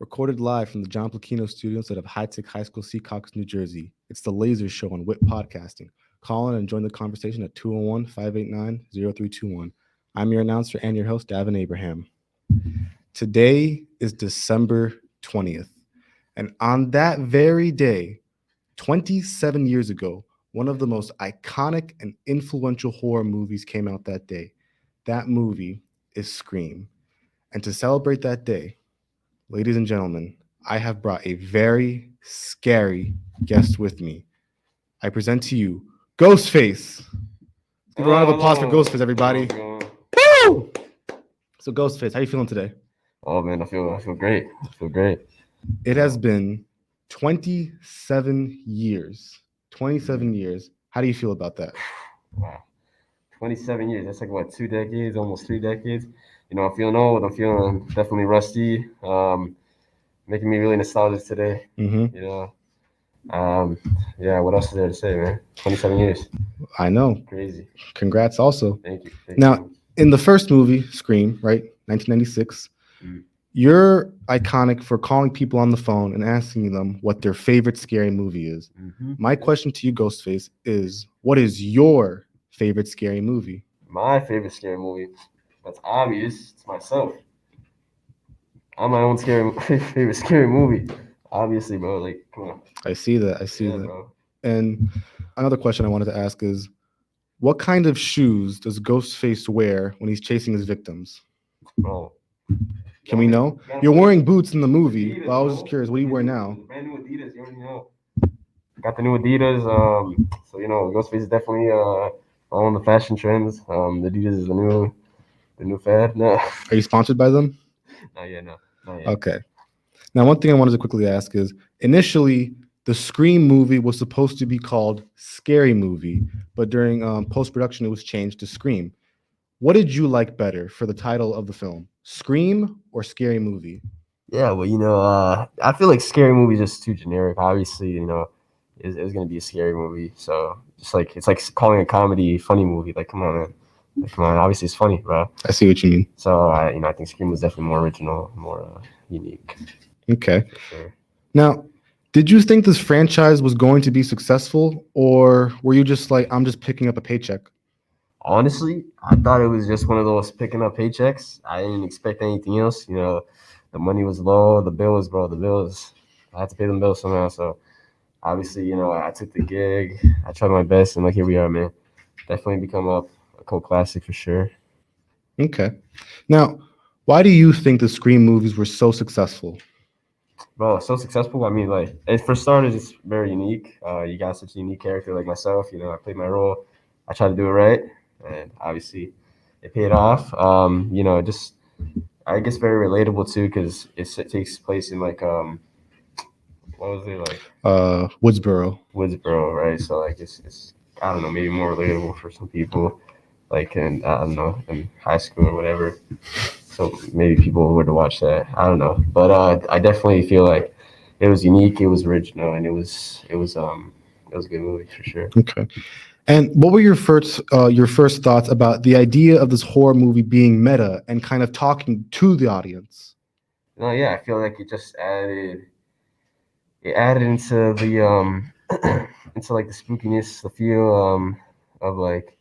Recorded live from the John Placino studios out of High Tech High School, Secaucus, New Jersey. It's the Laser Show on WIT Podcasting. Call in and join the conversation at 201-589-0321. I'm your announcer and your host, Davin Abraham. Today is December 20th. And on that very day, 27 years ago, one of the most iconic and influential horror movies came out that day. That movie is Scream. And to celebrate that day, ladies and gentlemen, I have brought a very scary guest with me. I present to you Ghostface. Let's give a round of applause for Ghostface, everybody. Woo! So Ghostface, how you feeling today? Oh man, I feel great. I feel great. It has been 27 years. 27 years. How do you feel about that? Wow. 27 years. That's like what, 2 decades, almost 3 decades. I'm feeling old. I'm feeling definitely rusty. Making me really nostalgic today. Mm-hmm. Yeah, what else is there to say, man? 27 years. I know. Crazy. Congrats also. Thank you. Now, in the first movie, Scream, right? 1996, you're iconic for calling people on the phone and asking them what their favorite scary movie is. Mm-hmm. My question to you, Ghostface, is what is your favorite scary movie? My favorite scary movie. That's obvious. It's myself. I'm my own favorite scary movie. Obviously, bro. Like, come on. I see that. Yeah, bro. And another question I wanted to ask is, what kind of shoes does Ghostface wear when he's chasing his victims? Bro. Can we know? You're wearing boots in the movie, but I was just curious, what do you wear now? Brand new Adidas, you already know. Got the new Adidas. So Ghostface is definitely following the fashion trends. The Adidas is the new fad. No. Are you sponsored by them? Not yet. Okay. Now, one thing I wanted to quickly ask is, initially, the Scream movie was supposed to be called Scary Movie, but during post-production, it was changed to Scream. What did you like better for the title of the film, Scream or Scary Movie? Yeah, well, I feel like Scary Movie is just too generic. Obviously, it's going to be a scary movie. So just like it's like calling a comedy funny movie. Like, come on, man. Like, come on. Obviously, it's funny, bro. I see what you mean. So I think Scream was definitely more original, more unique. Okay. For sure. Now, did you think this franchise was going to be successful, or were you just like, I'm just picking up a paycheck? Honestly, I thought it was just one of those picking up paychecks. I didn't expect anything else. The money was low. The bills, bro. The bills. I had to pay them bills somehow. So obviously, I took the gig. I tried my best, and like here we are, man. Definitely become a cult classic for sure. Okay. Now, why do you think the Scream movies were so successful? Bro, so successful. I mean, like, for starters, it's very unique. You got such a unique character like myself. I played my role. I tried to do it right, and obviously, it paid off. Just I guess very relatable too, because it takes place in like what was it like? Woodsboro. Woodsboro, right? So like it's I don't know, maybe more relatable for some people, like in I don't know, in high school or whatever. So maybe people were to watch that. I don't know, but I definitely feel like it was unique, it was original, and it was a good movie for sure. Okay. And what were your first thoughts about the idea of this horror movie being meta and kind of talking to the audience? No, yeah, I feel like it added into the into like the spookiness, the feel of like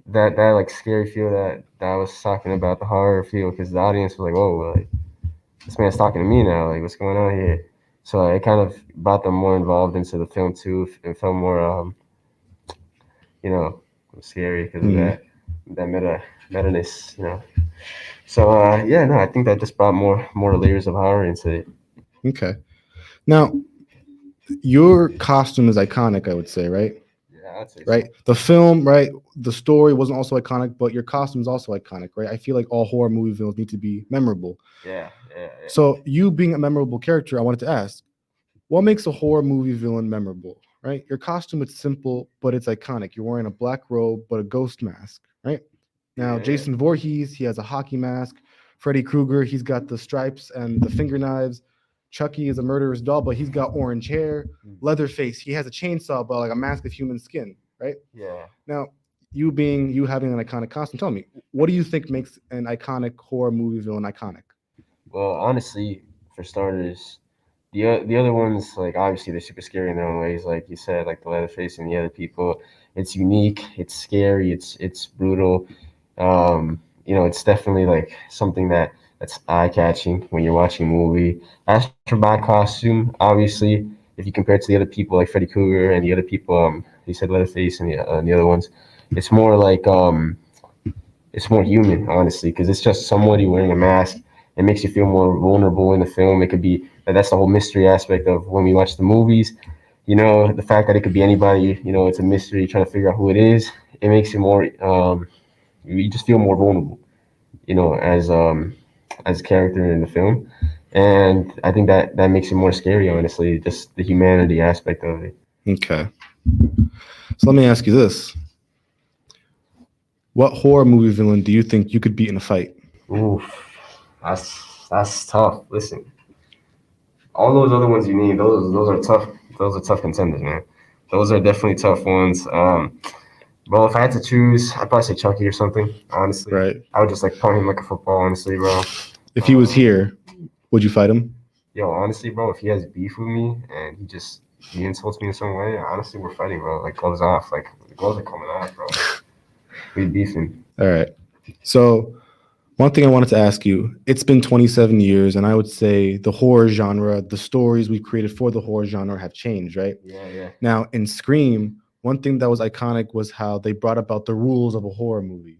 that like scary feel that I was talking about, the horror feel, because the audience was like, whoa, like this man's talking to me now, like what's going on here? So it kind of brought them more involved into the film too, and felt more you know scary because of that meta-ness, So yeah, no, I think that just brought more layers of horror into it. Okay. Now, your costume is iconic, I would say, right? Yeah, I'd say Right. The film, right? The story wasn't also iconic, but your costume is also iconic, right? I feel like all horror movie villains need to be memorable. Yeah. So, you being a memorable character, I wanted to ask, what makes a horror movie villain memorable, right? Your costume is simple, but it's iconic. You're wearing a black robe, but a ghost mask, right? Now, Yeah. Jason Voorhees, he has a hockey mask. Freddy Krueger, he's got the stripes and the finger knives. Chucky is a murderous doll, but he's got orange hair. Leatherface, he has a chainsaw, but like a mask of human skin, right? Yeah. Now, you having an iconic costume, tell me, what do you think makes an iconic horror movie villain iconic? Well, honestly, for starters. The other ones, like obviously they're super scary in their own ways, like you said, like the Leatherface and the other people. It's unique, it's scary, it's brutal. It's definitely like something that's eye catching when you're watching a movie. As for my costume, obviously, if you compare it to the other people like Freddy Krueger and the other people, you said Leatherface and the other ones, it's more like it's more human, honestly, because it's just somebody wearing a mask. It makes you feel more vulnerable in the film. It could be that's the whole mystery aspect of when we watch the movies. The fact that it could be anybody. It's a mystery trying to figure out who it is. It makes you more. You just feel more vulnerable. As a character in the film, and I think that makes it more scary. Honestly, just the humanity aspect of it. Okay. So let me ask you this. What horror movie villain do you think you could beat in a fight? Oof, that's tough. Listen, all those other ones you need, those are tough. Those are tough contenders, man. Those are definitely tough ones. Bro, if I had to choose, I'd probably say Chucky or something. Honestly, Right. I would just like punt him like a football. Honestly, bro. If he was Um, here, would you fight him? Yo, honestly, bro, if he has beef with me and he insults me in some way, honestly, we're fighting, bro. Like gloves off. Like the gloves are coming off, bro. We beefing. All right. So, one thing I wanted to ask you, it's been 27 years, and I would say the horror genre, the stories we've created for the horror genre have changed, right? Yeah, yeah. Now, in Scream, one thing that was iconic was how they brought about the rules of a horror movie.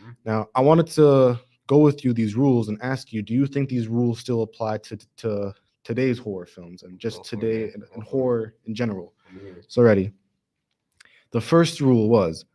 Mm-hmm. Now, I wanted to go with you these rules and ask you, do you think these rules still apply to today's horror films and just Go for it, today man. and Go for it. horror in general? I'm here. So, ready. The first rule was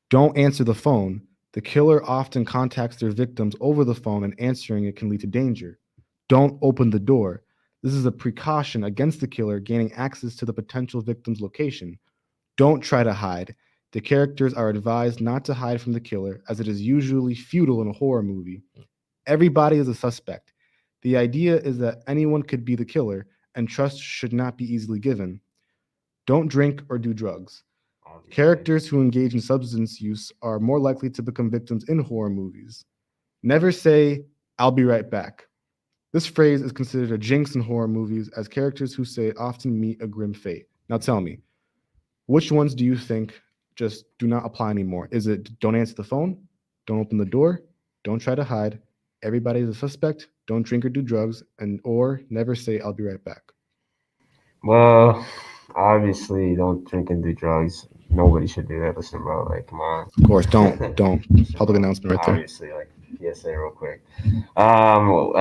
don't answer the phone. The killer often contacts their victims over the phone, and answering it can lead to danger. Don't open the door. This is a precaution against the killer gaining access to the potential victim's location. Don't try to hide. The characters are advised not to hide from the killer, as it is usually futile in a horror movie. Everybody is a suspect. The idea is that anyone could be the killer, and trust should not be easily given. Don't drink or do drugs. Obviously. Characters who engage in substance use are more likely to become victims in horror movies. Never say, I'll be right back. This phrase is considered a jinx in horror movies, as characters who say it often meet a grim fate. Now tell me, which ones do you think just do not apply anymore? Is it don't answer the phone, don't open the door, don't try to hide, everybody is a suspect, don't drink or do drugs, and or never say I'll be right back? Well, obviously, don't drink and do drugs. Nobody should do that. Listen, bro. Like, come on. Of course, don't. Listen, Public bro. announcement right there. Obviously, like PSA, real quick.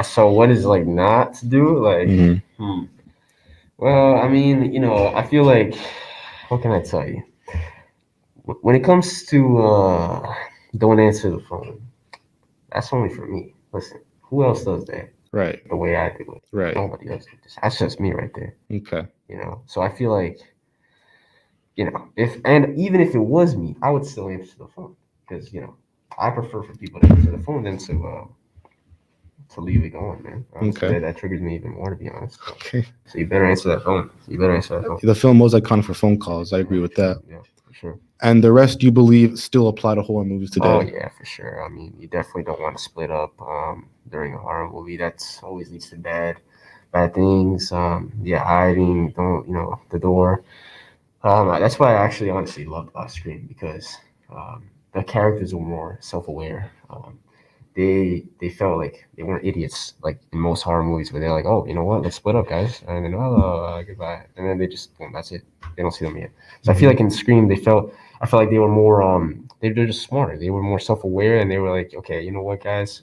So what is like not to do? Like, Hmm. well, I mean, I feel like, what can I tell you? When it comes to don't answer the phone, that's only for me. Listen, who else does that Right, the way I do it? right. Nobody else. That's just me right there. Okay. So I feel like if and even if it was me, I would still answer the phone because I prefer for people to answer the phone than to leave it going, man. Honestly, Okay. that triggers me even more, to be honest. So, Okay. so you better answer that phone. You better answer that phone. The film was iconic for phone calls. I agree Yeah, with for sure. that. Yeah, for sure. And the rest you believe still apply to horror movies Oh today. yeah, for sure. I mean, you definitely don't want to split up during a horror movie. That's always leads to bad things. Yeah, hiding. Don't the door. That's why I actually honestly loved Scream because the characters were more self-aware. They felt like they weren't idiots like in most horror movies where they're like, oh, you know what, let's split up, guys, and then goodbye, and then they just boom, that's it. They don't see them again. So I feel Mhm. like in Scream I felt like they were more they're just smarter. They were more self-aware, and they were like, okay, you know what, guys,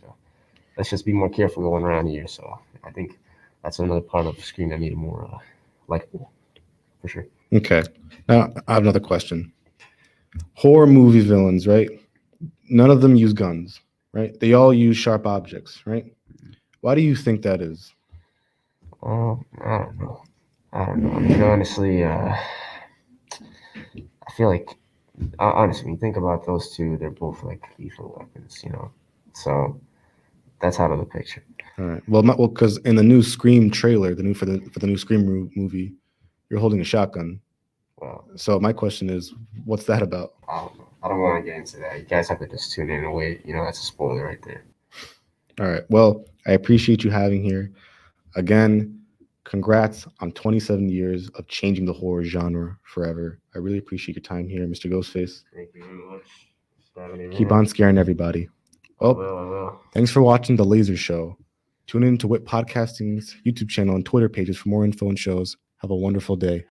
let's just be more careful going around here. So I think that's another part of Scream that made it more likable for sure. Okay. Now I have another question. Horror movie villains, right? None of them use guns, right? They all use sharp objects, right? Why do you think that is? I don't know. I don't know. I mean, honestly, I feel like honestly, when you think about those two, they're both like lethal weapons. So that's out of the picture. All right. Well, because in the new Scream trailer, the new for the new Scream movie, you're holding a shotgun. Well, So my question is, what's that about? I don't know. I don't want to get into that. You guys have to just tune in and wait. That's a spoiler right there. All right. Well, I appreciate you having here. Again, congrats on 27 years of changing the horror genre forever. I really appreciate your time here, Mr. Ghostface. Thank you very much. Stephanie, Keep man. on scaring everybody. I Well, will. I will. thanks for watching The Laser Show. Tune in to Whip Podcasting's YouTube channel and Twitter pages for more info and shows. Have a wonderful day.